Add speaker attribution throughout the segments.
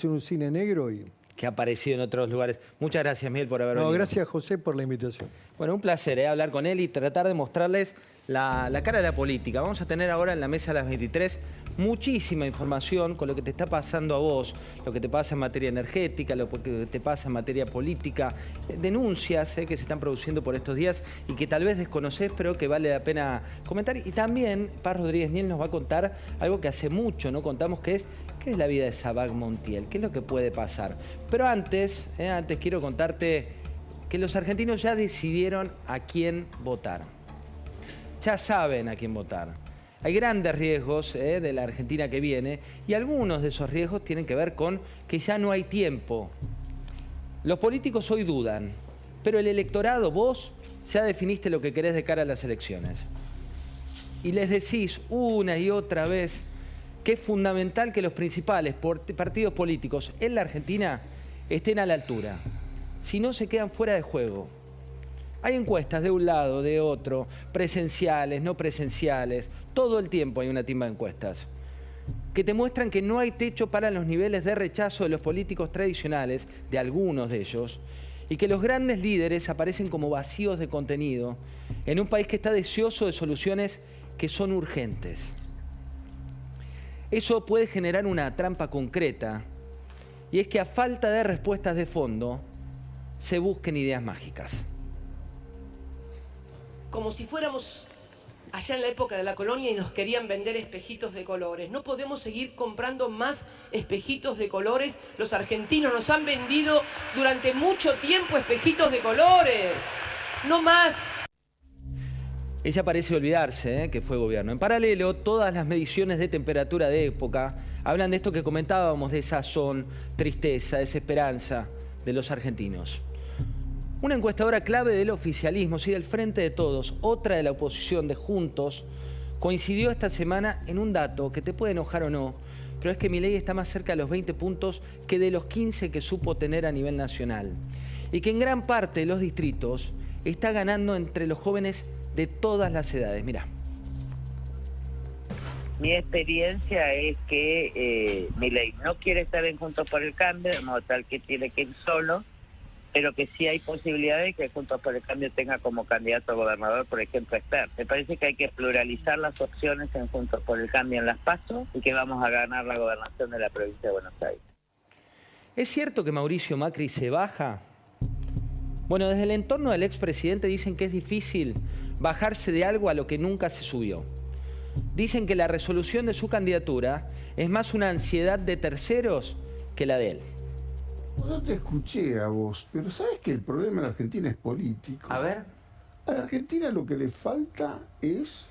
Speaker 1: un cine negro y...
Speaker 2: que ha aparecido en otros lugares. Muchas gracias, Miguel, por haber venido.
Speaker 1: No, gracias, José, por la invitación.
Speaker 2: Bueno, un placer hablar con él y tratar de mostrarles la cara de la política. Vamos a tener ahora en la mesa a las 23 muchísima información con lo que te está pasando a vos, lo que te pasa en materia energética, lo que te pasa en materia política, denuncias que se están produciendo por estos días y que tal vez desconocés, pero que vale la pena comentar. Y también Paz Rodríguez Niel nos va a contar algo que hace mucho no contamos, que es ¿qué es la vida de Sabac Montiel? ¿Qué es lo que puede pasar? Pero antes quiero contarte que los argentinos ya decidieron a quién votar. Ya saben a quién votar. Hay grandes riesgos de la Argentina que viene y algunos de esos riesgos tienen que ver con que ya no hay tiempo. Los políticos hoy dudan, pero el electorado, vos, ya definiste lo que querés de cara a las elecciones. Y les decís una y otra vez que es fundamental que los principales partidos políticos en la Argentina estén a la altura. Si no, se quedan fuera de juego. Hay encuestas de un lado, de otro, presenciales, no presenciales. Todo el tiempo hay una timba de encuestas que te muestran que no hay techo para los niveles de rechazo de los políticos tradicionales, de algunos de ellos, y que los grandes líderes aparecen como vacíos de contenido en un país que está deseoso de soluciones que son urgentes. Eso puede generar una trampa concreta, y es que a falta de respuestas de fondo, se busquen ideas mágicas.
Speaker 3: Como si fuéramos allá en la época de la colonia y nos querían vender espejitos de colores. No podemos seguir comprando más espejitos de colores. Los argentinos nos han vendido durante mucho tiempo espejitos de colores. No más.
Speaker 2: Ella parece olvidarse que fue gobierno. En paralelo, todas las mediciones de temperatura de época hablan de esto que comentábamos, de sazón, tristeza, desesperanza de los argentinos. Una encuestadora clave del oficialismo, sí, del Frente de Todos, otra de la oposición, de Juntos, coincidió esta semana en un dato que te puede enojar o no, pero es que Milei está más cerca de los 20 puntos que de los 15 que supo tener a nivel nacional. Y que en gran parte de los distritos está ganando entre los jóvenes de todas las edades. Mirá.
Speaker 4: Mi experiencia es que Milei no quiere estar en Juntos por el Cambio, de modo tal que tiene que ir solo, pero que sí hay posibilidades de que Juntos por el Cambio tenga como candidato a gobernador, por ejemplo, Esper. Me parece que hay que pluralizar las opciones en Juntos por el Cambio en las PASO y que vamos a ganar la gobernación de la provincia de Buenos Aires.
Speaker 2: ¿Es cierto que Mauricio Macri se baja? Bueno, desde el entorno del expresidente dicen que es difícil bajarse de algo a lo que nunca se subió. Dicen que la resolución de su candidatura es más una ansiedad de terceros que la de él.
Speaker 5: No te escuché a vos, pero ¿sabes que el problema en la Argentina es político?
Speaker 2: A ver.
Speaker 5: A la Argentina lo que le falta es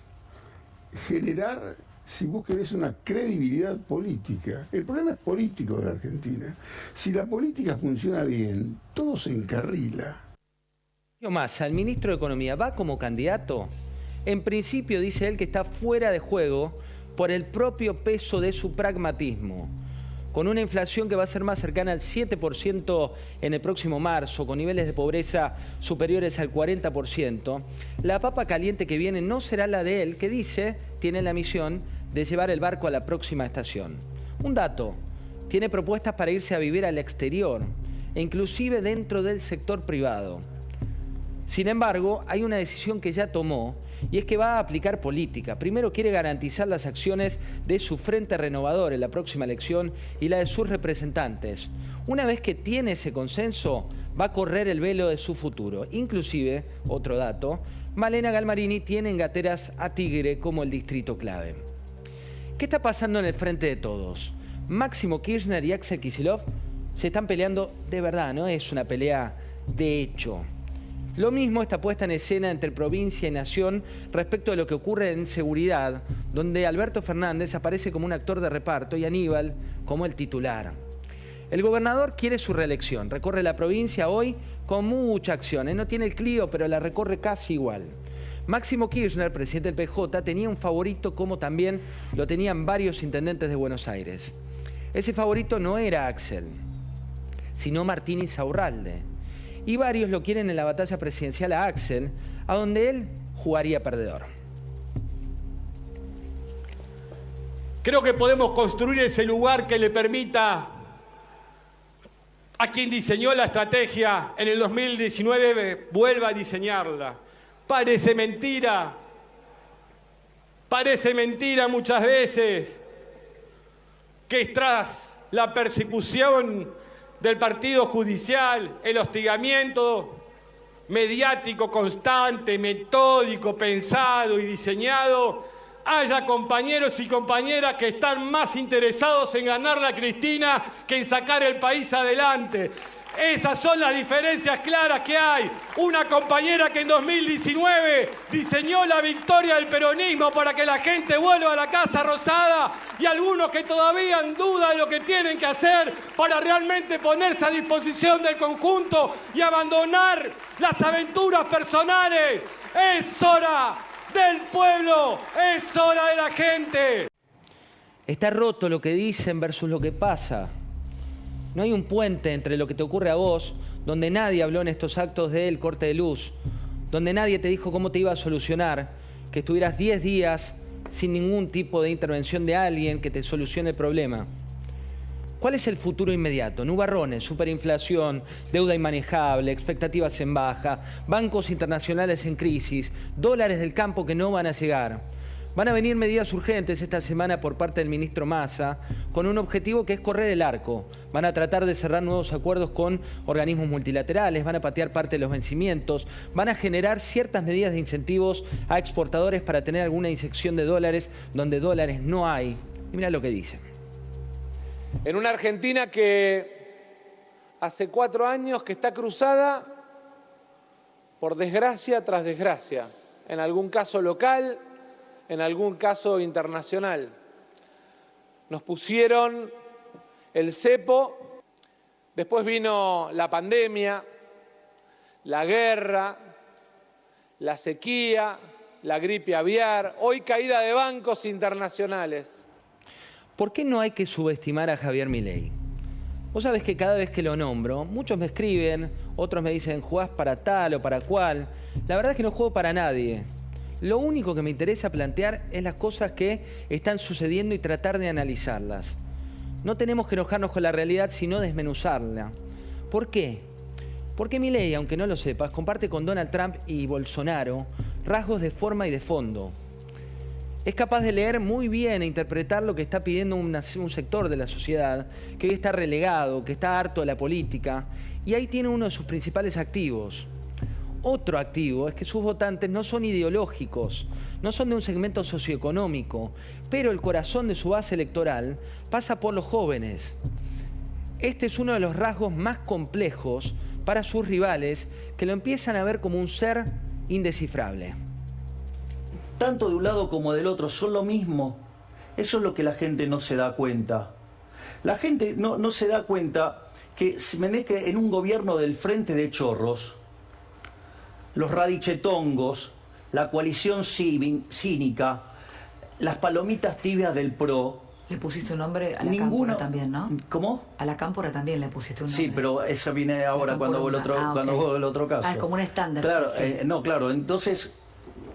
Speaker 5: generar, si vos querés, una credibilidad política. El problema es político de la Argentina. Si la política funciona bien, todo se encarrila.
Speaker 2: Massa, el ministro de Economía, ¿va como candidato? En principio dice él que está fuera de juego por el propio peso de su pragmatismo. Con una inflación que va a ser más cercana al 7% en el próximo marzo, con niveles de pobreza superiores al 40%, la papa caliente que viene no será la de él, que dice tiene la misión de llevar el barco a la próxima estación. Un dato, tiene propuestas para irse a vivir al exterior, e inclusive dentro del sector privado. Sin embargo, hay una decisión que ya tomó, y es que va a aplicar política. Primero quiere garantizar las acciones de su Frente Renovador en la próxima elección y la de sus representantes. Una vez que tiene ese consenso, va a correr el velo de su futuro. Inclusive, otro dato, Malena Galmarini tiene en gateras a Tigre como el distrito clave. ¿Qué está pasando en el Frente de Todos? Máximo Kirchner y Axel Kicillof se están peleando de verdad, no es una pelea de hecho. Lo mismo está puesta en escena entre provincia y nación respecto de lo que ocurre en seguridad, donde Alberto Fernández aparece como un actor de reparto y Aníbal como el titular. El gobernador quiere su reelección, recorre la provincia hoy con mucha acción. No tiene el Clio, pero la recorre casi igual. Máximo Kirchner, presidente del PJ, tenía un favorito como también lo tenían varios intendentes de Buenos Aires. Ese favorito no era Axel, sino Martín Insaurralde. Y varios lo quieren en la batalla presidencial a Axel, a donde él jugaría perdedor.
Speaker 6: Creo que podemos construir ese lugar que le permita a quien diseñó la estrategia en el 2019 vuelva a diseñarla. Parece mentira muchas veces que tras la persecución del partido judicial, el hostigamiento mediático constante, metódico, pensado y diseñado, haya compañeros y compañeras que están más interesados en ganarle a Cristina que en sacar el país adelante. Esas son las diferencias claras que hay. Una compañera que en 2019 diseñó la victoria del peronismo para que la gente vuelva a la Casa Rosada, y algunos que todavía en duda de lo que tienen que hacer para realmente ponerse a disposición del conjunto y abandonar las aventuras personales. Es hora del pueblo, es hora de la gente.
Speaker 2: Está roto lo que dicen versus lo que pasa. No hay un puente entre lo que te ocurre a vos, donde nadie habló en estos actos del corte de luz, donde nadie te dijo cómo te iba a solucionar, que estuvieras 10 días sin ningún tipo de intervención de alguien que te solucione el problema. ¿Cuál es el futuro inmediato? Nubarrones, superinflación, deuda inmanejable, expectativas en baja, bancos internacionales en crisis, dólares del campo que no van a llegar. Van a venir medidas urgentes esta semana por parte del ministro Massa con un objetivo que es correr el arco. Van a tratar de cerrar nuevos acuerdos con organismos multilaterales, van a patear parte de los vencimientos, van a generar ciertas medidas de incentivos a exportadores para tener alguna inyección de dólares donde dólares no hay. Y mira lo que dicen.
Speaker 7: En una Argentina que hace 4 años que está cruzada por desgracia tras desgracia, en algún caso local, en algún caso internacional. Nos pusieron el cepo, después vino la pandemia, la guerra, la sequía, la gripe aviar, hoy caída de bancos internacionales.
Speaker 2: ¿Por qué no hay que subestimar a Javier Milei? Vos sabés que cada vez que lo nombro, muchos me escriben, otros me dicen, jugás para tal o para cual. La verdad es que no juego para nadie. Lo único que me interesa plantear es las cosas que están sucediendo y tratar de analizarlas. No tenemos que enojarnos con la realidad, sino desmenuzarla. ¿Por qué? Porque Milei, aunque no lo sepas, comparte con Donald Trump y Bolsonaro rasgos de forma y de fondo. Es capaz de leer muy bien e interpretar lo que está pidiendo un sector de la sociedad, que hoy está relegado, que está harto de la política, y ahí tiene uno de sus principales activos. Otro activo es que sus votantes no son ideológicos, no son de un segmento socioeconómico, pero el corazón de su base electoral pasa por los jóvenes. Este es uno de los rasgos más complejos para sus rivales, que lo empiezan a ver como un ser indescifrable.
Speaker 8: Tanto de un lado como del otro son lo mismo. Eso es lo que la gente no se da cuenta. La gente no se da cuenta que en un gobierno del Frente de Chorros, los radichetongos, la coalición cínica, las palomitas tibias del PRO.
Speaker 9: Le pusiste un nombre a la Cámpora también, ¿no?
Speaker 8: ¿Cómo?
Speaker 9: A la Cámpora también le pusiste un nombre.
Speaker 8: Sí, pero eso viene ahora cuando hubo el otro caso.
Speaker 9: Ah, es como un estándar.
Speaker 8: Claro,
Speaker 9: sí.
Speaker 8: claro. Entonces,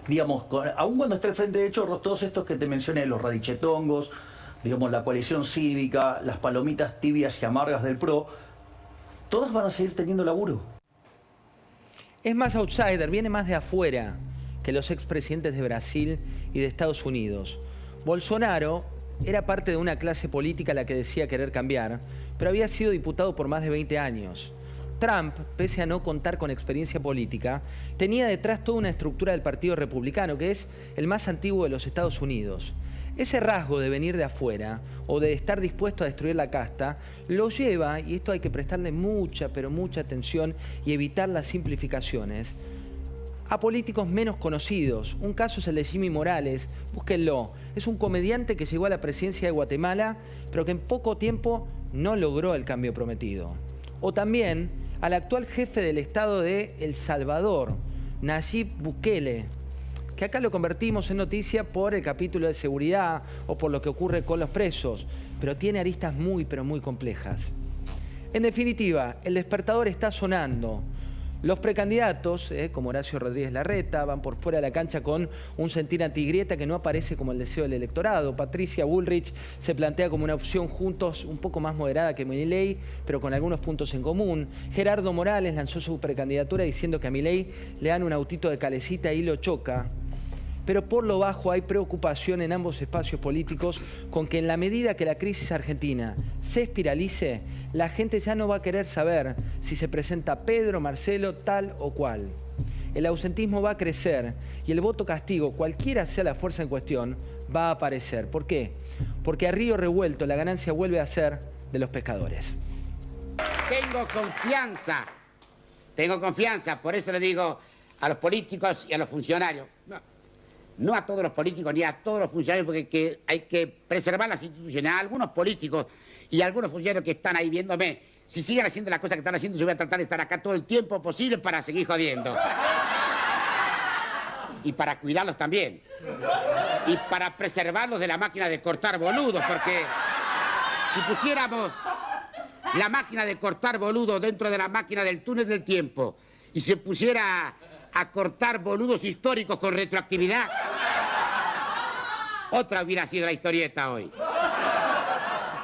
Speaker 8: digamos, aun cuando está el Frente de Chorros, todos estos que te mencioné, los radichetongos, digamos, la coalición cívica, las palomitas tibias y amargas del PRO, todas van a seguir teniendo laburo.
Speaker 2: Es más outsider, viene más de afuera que los expresidentes de Brasil y de Estados Unidos. Bolsonaro era parte de una clase política a la que decía querer cambiar, pero había sido diputado por más de 20 años. Trump, pese a no contar con experiencia política, tenía detrás toda una estructura del Partido Republicano, que es el más antiguo de los Estados Unidos. Ese rasgo de venir de afuera o de estar dispuesto a destruir la casta lo lleva, y esto hay que prestarle mucha, pero mucha atención y evitar las simplificaciones, a políticos menos conocidos. Un caso es el de Jimmy Morales, búsquenlo. Es un comediante que llegó a la presidencia de Guatemala, pero que en poco tiempo no logró el cambio prometido. O también al actual jefe del Estado de El Salvador, Nayib Bukele, que acá lo convertimos en noticia por el capítulo de seguridad o por lo que ocurre con los presos, pero tiene aristas muy, pero muy complejas. En definitiva, el despertador está sonando. Los precandidatos, como Horacio Rodríguez Larreta, van por fuera de la cancha con un sentir antigrieta que no aparece como el deseo del electorado. Patricia Bullrich se plantea como una opción juntos un poco más moderada que Milei, pero con algunos puntos en común. Gerardo Morales lanzó su precandidatura diciendo que a Milei le dan un autito de calecita y lo choca. Pero por lo bajo hay preocupación en ambos espacios políticos con que en la medida que la crisis argentina se espiralice, la gente ya no va a querer saber si se presenta Pedro, Marcelo, tal o cual. El ausentismo va a crecer y el voto castigo, cualquiera sea la fuerza en cuestión, va a aparecer. ¿Por qué? Porque a río revuelto la ganancia vuelve a ser de los pescadores.
Speaker 10: Tengo confianza, por eso le digo a los políticos y a los funcionarios. No a todos los políticos ni a todos los funcionarios, porque hay que preservar las instituciones. A algunos políticos y a algunos funcionarios que están ahí viéndome, si siguen haciendo las cosas que están haciendo, yo voy a tratar de estar acá todo el tiempo posible para seguir jodiendo. Y para cuidarlos también. Y para preservarlos de la máquina de cortar boludos, porque si pusiéramos la máquina de cortar boludos dentro de la máquina del túnel del tiempo y se pusiera a cortar boludos históricos con retroactividad, otra hubiera sido la historieta hoy.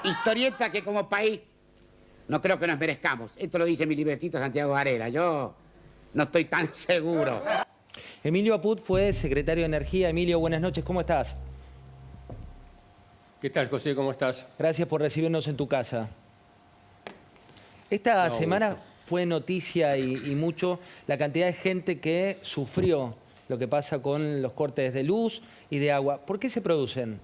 Speaker 10: Historieta que como país no creo que nos merezcamos. Esto lo dice mi libretito Santiago Varela. Yo no estoy tan seguro.
Speaker 2: Emilio Apud fue secretario de Energía. Emilio, buenas noches, ¿cómo estás?
Speaker 6: ¿Qué tal, José? ¿Cómo estás?
Speaker 2: Gracias por recibirnos en tu casa. Esta semana fue noticia y mucho la cantidad de gente que sufrió lo que pasa con los cortes de luz y de agua. ¿Por qué se producen?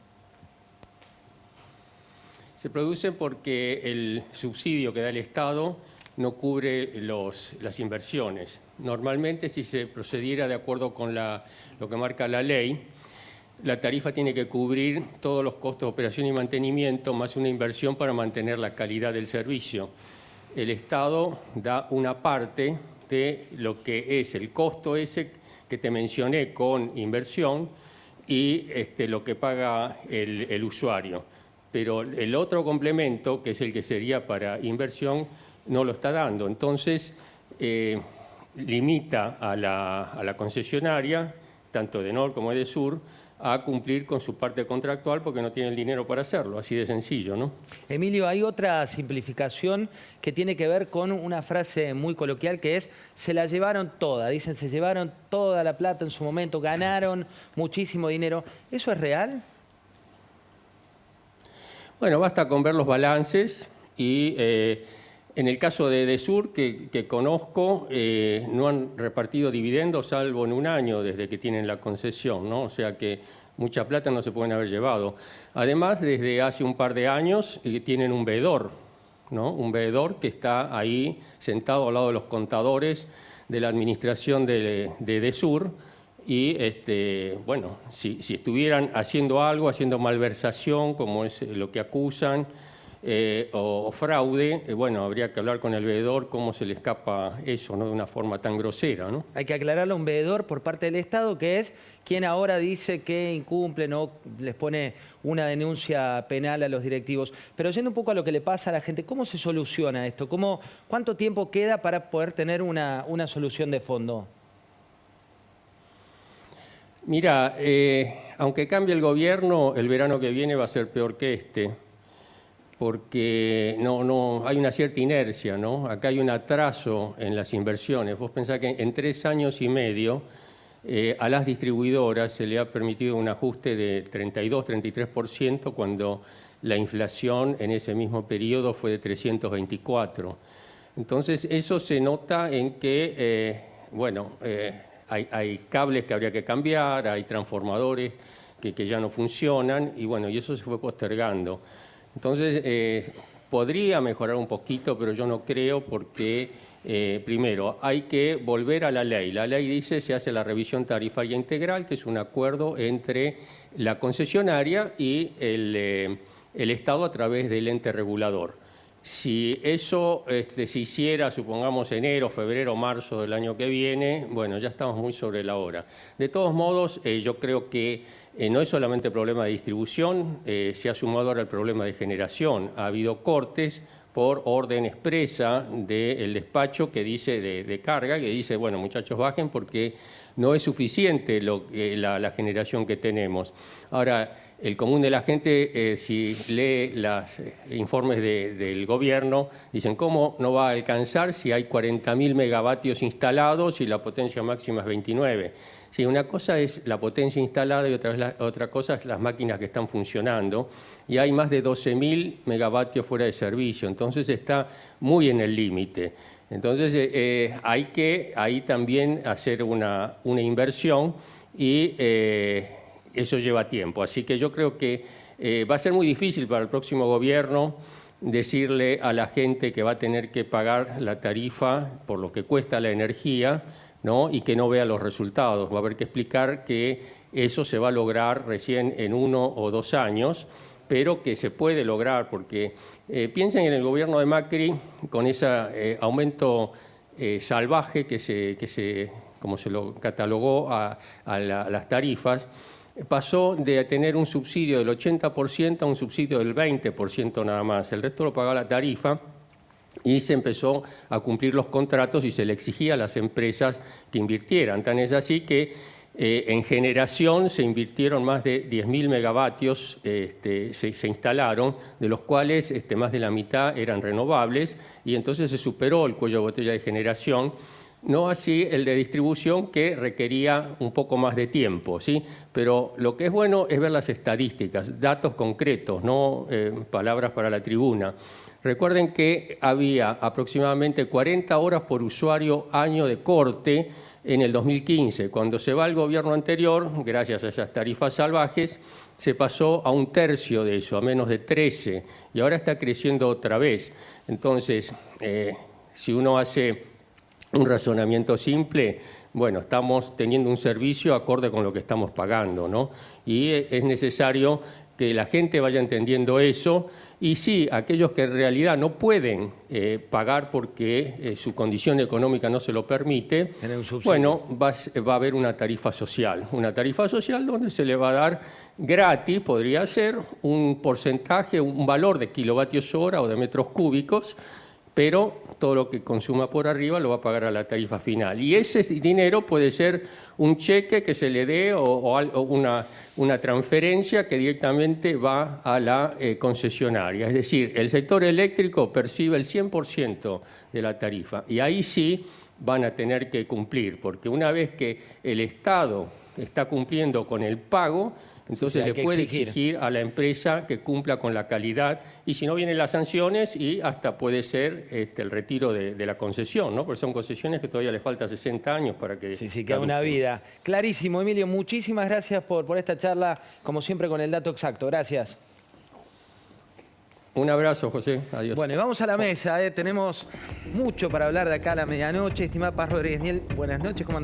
Speaker 6: Se producen porque el subsidio que da el Estado no cubre las inversiones. Normalmente, si se procediera de acuerdo con lo que marca la ley, la tarifa tiene que cubrir todos los costos de operación y mantenimiento, más una inversión para mantener la calidad del servicio. El Estado da una parte de lo que es el costo ese que te mencioné con inversión y lo que paga el usuario. Pero el otro complemento, que es el que sería para inversión, no lo está dando. Entonces, limita a la concesionaria, tanto de Nor como de Sur, a cumplir con su parte contractual porque no tiene el dinero para hacerlo, así de sencillo, ¿no?
Speaker 2: Emilio, hay otra simplificación que tiene que ver con una frase muy coloquial que es se la llevaron toda, dicen se llevaron toda la plata en su momento, ganaron muchísimo dinero. ¿Eso es real?
Speaker 6: Bueno, basta con ver los balances y en el caso de Edesur, que conozco, no han repartido dividendos salvo en un año desde que tienen la concesión, ¿no? O sea que mucha plata no se pueden haber llevado. Además, desde hace un par de años tienen un veedor, ¿no? Un veedor que está ahí sentado al lado de los contadores de la administración de Edesur y, bueno, si estuvieran haciendo algo, haciendo malversación, como es lo que acusan, o fraude, bueno, habría que hablar con el veedor cómo se le escapa eso, ¿no? De una forma tan grosera, ¿no?
Speaker 2: Hay que aclararle a un veedor por parte del Estado que es quien ahora dice que incumplen o les pone una denuncia penal a los directivos. Pero yendo un poco a lo que le pasa a la gente, ¿cómo se soluciona esto? ¿Cuánto tiempo queda para poder tener una solución de fondo?
Speaker 6: Mira, aunque cambie el gobierno, el verano que viene va a ser peor que este, porque no hay una cierta inercia, ¿no? Acá hay un atraso en las inversiones. Vos pensás que en 3 años y medio a las distribuidoras se le ha permitido un ajuste de 32-33% cuando la inflación en ese mismo periodo fue de 324%. Entonces, eso se nota en que, hay cables que habría que cambiar, hay transformadores que ya no funcionan y bueno, y eso se fue postergando. Entonces, podría mejorar un poquito, pero yo no creo porque, primero, hay que volver a la ley. La ley dice se hace la revisión tarifaria integral, que es un acuerdo entre la concesionaria y el Estado a través del ente regulador. Si eso se hiciera, supongamos, enero, febrero, marzo del año que viene, bueno, ya estamos muy sobre la hora. De todos modos, yo creo que no es solamente el problema de distribución, se ha sumado ahora el problema de generación. Ha habido cortes
Speaker 11: por orden expresa del despacho que dice de carga, que dice, bueno, muchachos, bajen porque no es suficiente la generación que tenemos. Ahora, el común de la gente, si lee los informes del gobierno, dicen, ¿cómo no va a alcanzar si hay 40.000 megavatios instalados y la potencia máxima es 29? Sí, una cosa es la potencia instalada y otra cosa es las máquinas que están funcionando. Y hay más de 12.000 megavatios fuera de servicio, entonces está muy en el límite. Entonces hay que ahí también hacer una inversión y eso lleva tiempo. Así que yo creo que va a ser muy difícil para el próximo gobierno decirle a la gente que va a tener que pagar la tarifa por lo que cuesta la energía, ¿no? Y que no vea los resultados. Va a haber que explicar que eso se va a lograr recién en 1 o 2 años, pero que se puede lograr, porque piensen en el gobierno de Macri con ese aumento salvaje como se lo catalogó a las tarifas, pasó de tener un subsidio del 80% a un subsidio del 20% nada más. El resto lo pagaba la tarifa y se empezó a cumplir los contratos y se le exigía a las empresas que invirtieran. Tan es así que en generación se invirtieron más de 10.000 megavatios, se instalaron, de los cuales más de la mitad eran renovables, y entonces se superó el cuello de botella de generación. No así el de distribución, que requería un poco más de tiempo, ¿sí? Pero lo que es bueno es ver las estadísticas, datos concretos, no palabras para la tribuna. Recuerden que había aproximadamente 40 horas por usuario año de corte en el 2015. Cuando se va el gobierno anterior, gracias a esas tarifas salvajes, se pasó a 1/3 de eso, a menos de 13, y ahora está creciendo otra vez. Entonces, si uno hace un razonamiento simple, bueno, estamos teniendo un servicio acorde con lo que estamos pagando, ¿no? Y es necesario que la gente vaya entendiendo eso, y sí, aquellos que en realidad no pueden pagar porque su condición económica no se lo permite, bueno, va a haber una tarifa social donde se le va a dar gratis, podría ser, un porcentaje, un valor de kilovatios hora o de metros cúbicos, pero todo lo que consuma por arriba lo va a pagar a la tarifa final. Y ese dinero puede ser un cheque que se le dé o una transferencia que directamente va a la concesionaria. Es decir, el sector eléctrico percibe el 100% de la tarifa, y ahí sí van a tener que cumplir, porque una vez que el Estado está cumpliendo con el pago, entonces le puede exigir a la empresa que cumpla con la calidad, y si no vienen las sanciones, y hasta puede ser el retiro de la concesión, ¿no? Porque son concesiones que todavía le falta 60 años para que...
Speaker 2: Sí, queda una vida. Clarísimo, Emilio, muchísimas gracias por esta charla, como siempre con el dato exacto. Gracias.
Speaker 11: Un abrazo, José. Adiós.
Speaker 2: Bueno, y vamos a la mesa. Tenemos mucho para hablar de acá a la medianoche. Estimada Paz Rodríguez Niel, buenas noches. ¿Cómo andás?